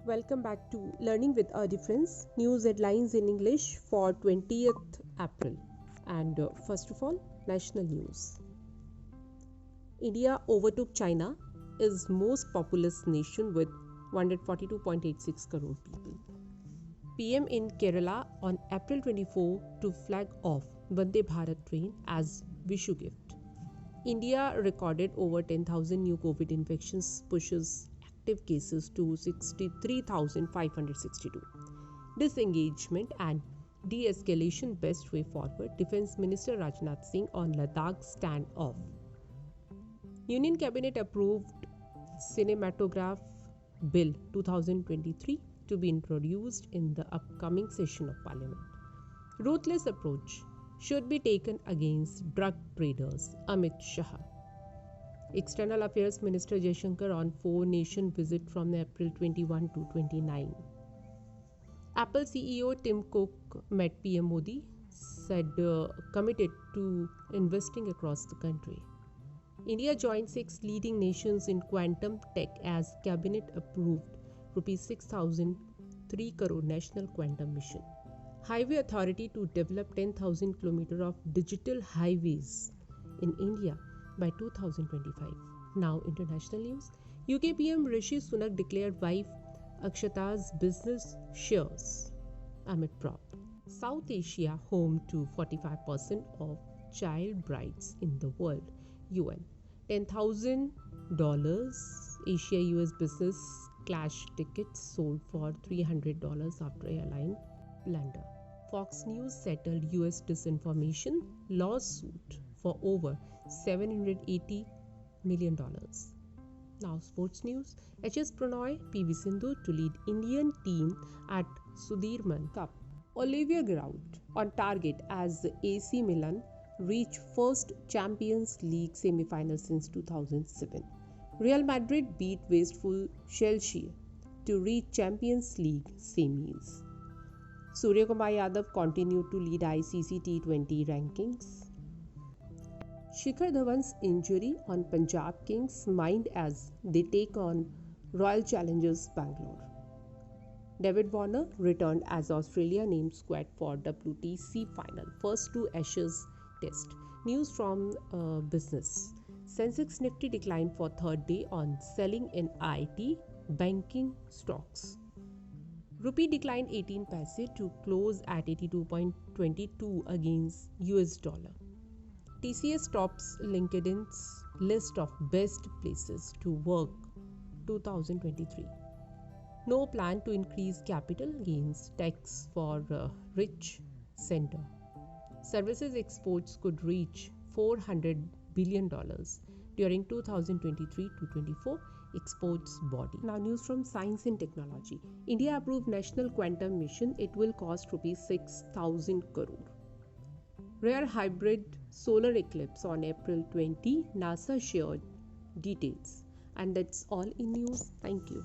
Welcome back to Learning with a Difference, news headlines in English for 20th April. And first of all, national news. India overtook China, is most populous nation with 142.86 crore people. PM in Kerala on April 24 to flag off Vande Bharat train as Vishu gift. India recorded over 10,000 new COVID infections, pushes active cases to 63,562. Disengagement and de-escalation best way forward. Defense Minister Rajnath Singh on Ladakh standoff. Union Cabinet approved Cinematograph Bill 2023 to be introduced in the upcoming session of Parliament. Ruthless approach should be taken against drug traders, Amit Shah. External Affairs Minister Jaishankar on four-nation visit from April 21 to 29. Apple CEO Tim Cook met PM Modi, said committed to investing across the country. India joined 6 leading nations in quantum tech as Cabinet approved Rs 6,003 crore National Quantum Mission. Highway Authority to develop 10,000 km of digital highways in India by 2025. Now, international news. UK PM Rishi Sunak declared wife Akshata's business shares amid probe. South Asia home to 45% of child brides in the world. UN. $10,000 Asia-US business clash tickets sold for $300 after airline blunder. Fox News settled US disinformation lawsuit for over $780 million. Now, sports news. HS Prannoy, PV Sindhu to lead Indian team at Sudirman Cup. Olivier Giroud on target as AC Milan reach first Champions League semi-final since 2007. Real Madrid beat wasteful Chelsea to reach Champions League semis. Surya Kumar Yadav continued to lead ICC T20 rankings. Shikhar Dhawan's injury on Punjab Kings' mind as they take on Royal Challengers Bangalore. David Warner returned as Australia named squad for WTC final, first to Ashes Test. News from business. Sensex Nifty declined for third day on selling in IT banking stocks. Rupee declined 18 paise to close at 82.22 against US dollar. TCS tops LinkedIn's list of best places to work 2023. No plan to increase capital gains tax for rich center. Services exports could reach $400 billion during 2023 to 24 exports body. Now, news from science and technology. India approved National Quantum Mission. It will cost Rs 6,000 crore. Rare hybrid solar eclipse on April 20. NASA shared details. And that's all in news. Thank you.